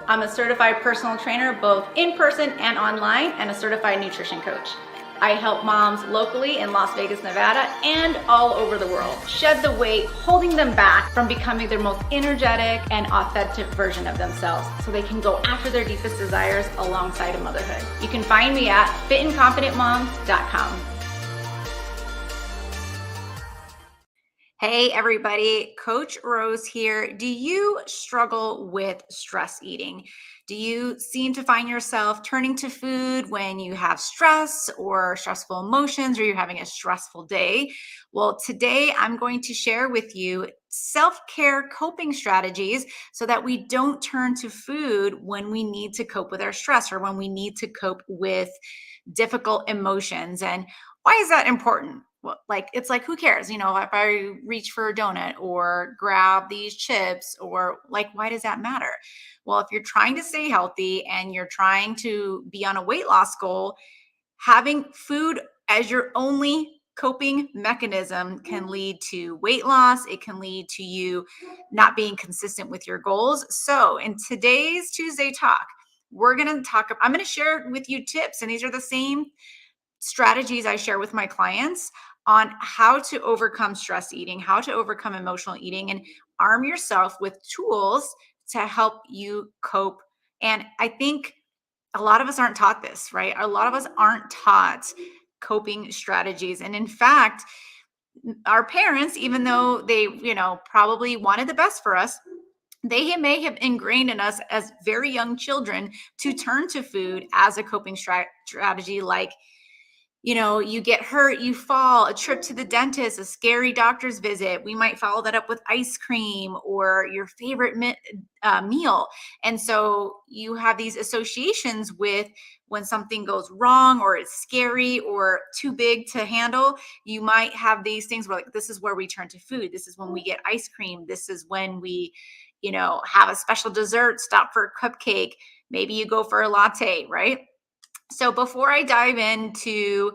I'm a certified personal trainer, both in person and online, and a certified nutrition coach. I help moms locally in Las Vegas, Nevada, and all over the world shed the weight holding them back from becoming their most energetic and authentic version of themselves so they can go after their deepest desires alongside of motherhood. You can find me at fitandconfidentmom.com. Hey everybody, Coach Rose here. Do you struggle with stress eating? Do you seem to find yourself turning to food when you have stress or stressful emotions, or you're having a stressful day? Well, today I'm going to share with you self-care coping strategies so that we don't turn to food when we need to cope with our stress or when we need to cope with difficult emotions. And why is that important? Well, it's like, who cares? If I reach for a donut or grab these chips, or why does that matter? Well, if you're trying to stay healthy and you're trying to be on a weight loss goal, having food as your only coping mechanism can lead to weight loss. It can lead to you not being consistent with your goals. So in today's Tuesday Talk, I'm going to share with you tips, and these are the same strategies I share with my clients on how to overcome stress eating, how to overcome emotional eating, and arm yourself with tools to help you cope. And I think a lot of us aren't taught this, right? A lot of us aren't taught coping strategies. And in fact, our parents, even though they, probably wanted the best for us, they may have ingrained in us as very young children to turn to food as a coping strategy. You get hurt, you fall, a trip to the dentist, a scary doctor's visit. We might follow that up with ice cream or your favorite meal. And so you have these associations with when something goes wrong or it's scary or too big to handle. You might have these things where this is where we turn to food. This is when we get ice cream. This is when we, have a special dessert, stop for a cupcake. Maybe you go for a latte, right? So before I dive into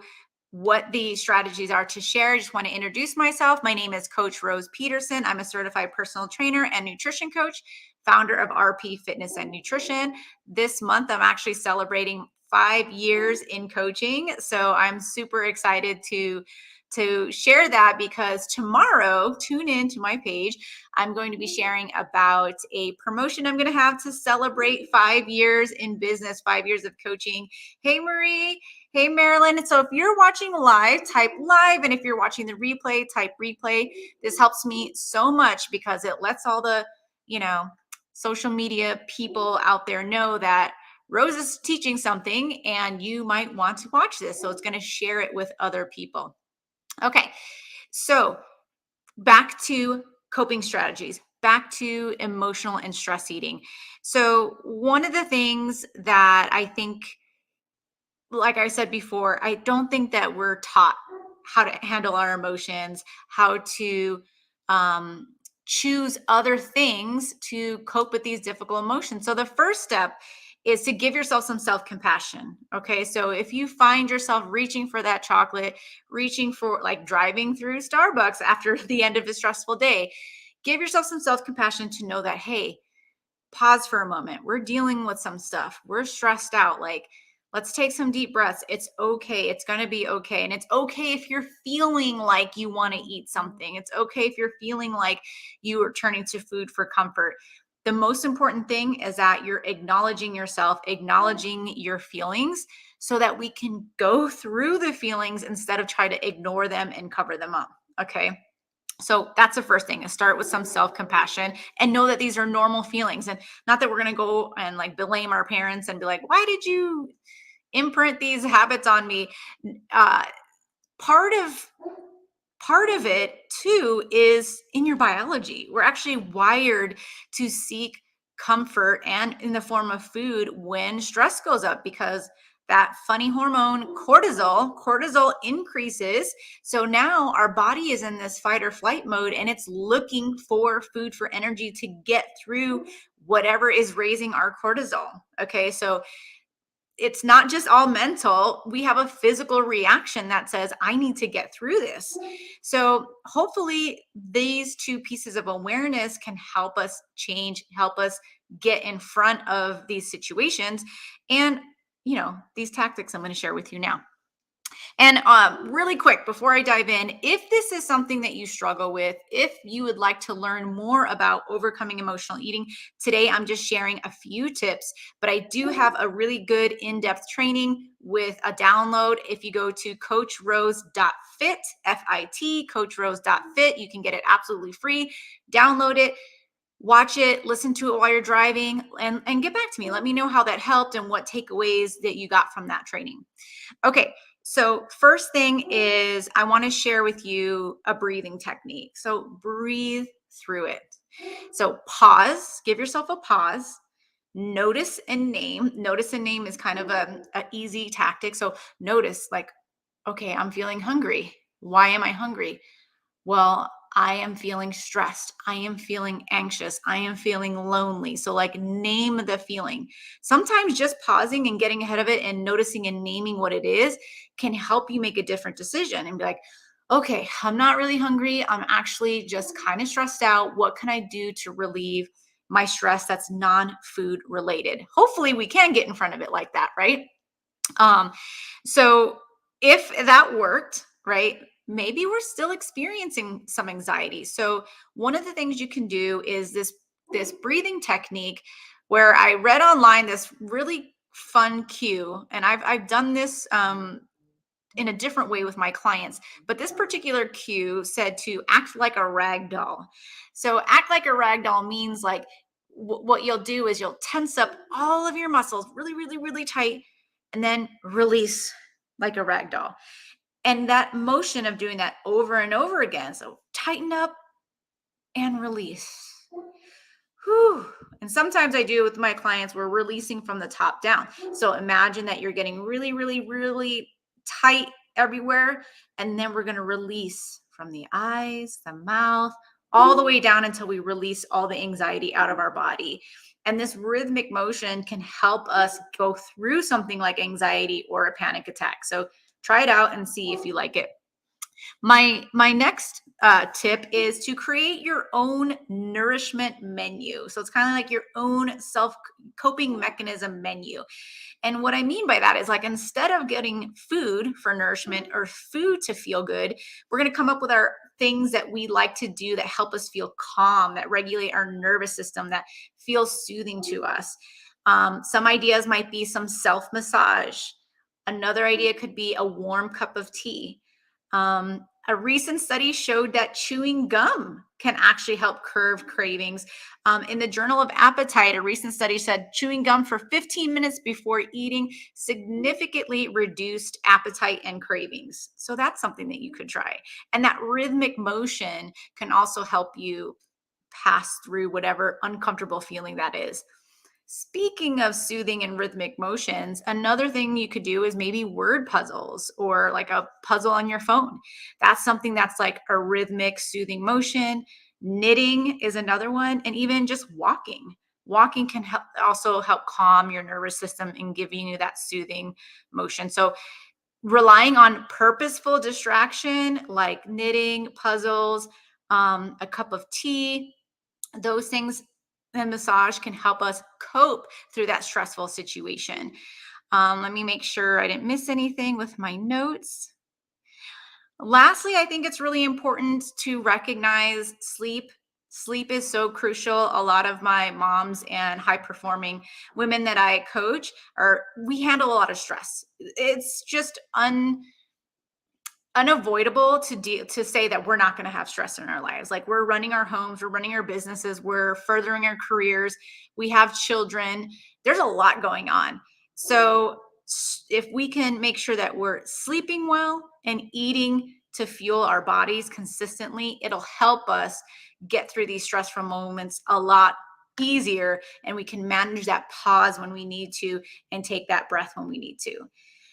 what the strategies are to share, I just want to introduce myself. My name is Coach Rose Peterson. I'm a certified personal trainer and nutrition coach, founder of RP Fitness and Nutrition. This month, I'm actually celebrating 5 years in coaching. So I'm super excited to share that, because tomorrow, tune in to my page. I'm going to be sharing about a promotion I'm going to have to celebrate 5 years in business, 5 years of coaching. Hey, Marie. Hey, Marilyn. So if you're watching live, type live. And if you're watching the replay, type replay. This helps me so much because it lets all the, social media people out there know that Rose is teaching something and you might want to watch this. So it's going to share it with other people. Okay, so back to coping strategies, back to emotional and stress eating. So one of the things that I think, like I said before, I don't think that we're taught how to handle our emotions, how to choose other things to cope with these difficult emotions. So the first step is to give yourself some self-compassion. Okay. So if you find yourself reaching for that chocolate, reaching for driving through Starbucks after the end of a stressful day, give yourself some self-compassion to know that, hey, pause for a moment. We're dealing with some stuff. We're stressed out. Let's take some deep breaths. It's okay. It's going to be okay. And it's okay if you're feeling like you want to eat something. It's okay if you're feeling like you are turning to food for comfort. The most important thing is that you're acknowledging yourself, acknowledging your feelings, so that we can go through the feelings instead of try to ignore them and cover them up. Okay. So that's the first thing, is start with some self-compassion and know that these are normal feelings. And not that we're going to go and blame our parents and be like, why did you imprint these habits on me? Part of it too is in your biology. We're actually wired to seek comfort and in the form of food when stress goes up, because that funny hormone cortisol increases. So now our body is in this fight or flight mode, and it's looking for food, for energy to get through whatever is raising our cortisol. Okay. So it's not just all mental. We have a physical reaction that says, I need to get through this. So hopefully these two pieces of awareness can help us change, help us get in front of these situations. And, these tactics I'm going to share with you now. And really quick, before I dive in, if this is something that you struggle with, if you would like to learn more about overcoming emotional eating, today I'm just sharing a few tips, but I do have a really good in depth training with a download. If you go to coachrose.fit, FIT, coachrose.fit, you can get it absolutely free. Download it. Watch it, listen to it while you're driving, and get back to me. Let me know how that helped and what takeaways that you got from that training. Okay, so first thing is I want to share with you a breathing technique. So breathe through it. So pause, give yourself a pause. Notice and name. Notice and name is kind of a easy tactic. So notice, like, okay, I'm feeling hungry. Why am I hungry? Well, I am feeling stressed. I am feeling anxious. I am feeling lonely. So, like, name the feeling. Sometimes just pausing and getting ahead of it and noticing and naming what it is can help you make a different decision and be like, okay, I'm not really hungry. I'm actually just kind of stressed out. What can I do to relieve my stress that's non food related? Hopefully, we can get in front of it like that, right? Um, so if that worked, right, maybe we're still experiencing some anxiety. So one of the things you can do is this breathing technique where I read online this really fun cue, and I've done this in a different way with my clients, but this particular cue said to act like a rag doll. So act like a rag doll means like what you'll do is you'll tense up all of your muscles really, really, really tight and then release like a rag doll. And that motion of doing that over and over again. So tighten up and release. Whew. And sometimes I do with my clients, we're releasing from the top down. So imagine that you're getting really, really, really tight everywhere. And then we're going to release from the eyes, the mouth, all the way down until we release all the anxiety out of our body. And this rhythmic motion can help us go through something like anxiety or a panic attack. So try it out and see if you like it. My next tip is to create your own nourishment menu. So it's kind of like your own self coping mechanism menu. And what I mean by that is, like, instead of getting food for nourishment or food to feel good, we're going to come up with our things that we like to do that help us feel calm, that regulate our nervous system, that feel soothing to us. Some ideas might be some self massage. Another idea could be a warm cup of tea. A recent study showed that chewing gum can actually help curb cravings. In the Journal of Appetite, a recent study said chewing gum for 15 minutes before eating significantly reduced appetite and cravings. So that's something that you could try. And that rhythmic motion can also help you pass through whatever uncomfortable feeling that is. Speaking of soothing and rhythmic motions, another thing you could do is maybe word puzzles or like a puzzle on your phone. That's something that's like a rhythmic, soothing motion. Knitting is another one, and even just walking. Walking can also help calm your nervous system and giving you that soothing motion. So, relying on purposeful distraction like knitting, puzzles, a cup of tea, those things and massage can help us cope through that stressful situation. Let me make sure I didn't miss anything with my notes. Lastly, I think it's really important to recognize sleep. Sleep is so crucial. A lot of my moms and high performing women that I coach we handle a lot of stress. It's just unavoidable to say that we're not going to have stress in our lives. Like, we're running our homes, we're running our businesses, we're furthering our careers, we have children. There's a lot going on. So if we can make sure that we're sleeping well and eating to fuel our bodies consistently, it'll help us get through these stressful moments a lot easier, and we can manage that pause when we need to and take that breath when we need to.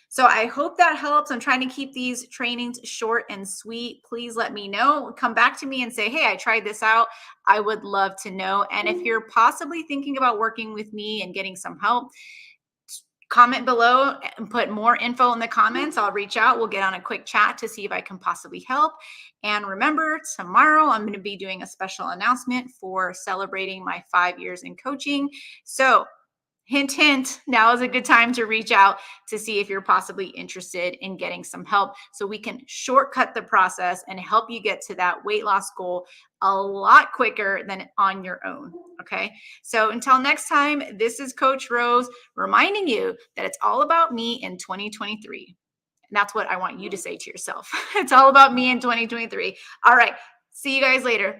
So I hope that helps. I'm trying to keep these trainings short and sweet. Please let me know. Come back to me and say, hey, I tried this out. I would love to know. And if you're possibly thinking about working with me and getting some help, Comment below and put more info in the comments. I'll reach out. We'll get on a quick chat to see if I can possibly help. And remember, tomorrow I'm going to be doing a special announcement for celebrating my 5 years in coaching. So hint, hint, now is a good time to reach out to see if you're possibly interested in getting some help so we can shortcut the process and help you get to that weight loss goal a lot quicker than on your own. Okay. So until next time, this is Coach Rose reminding you that it's all about me in 2023. And that's what I want you to say to yourself. It's all about me in 2023. All right. See you guys later.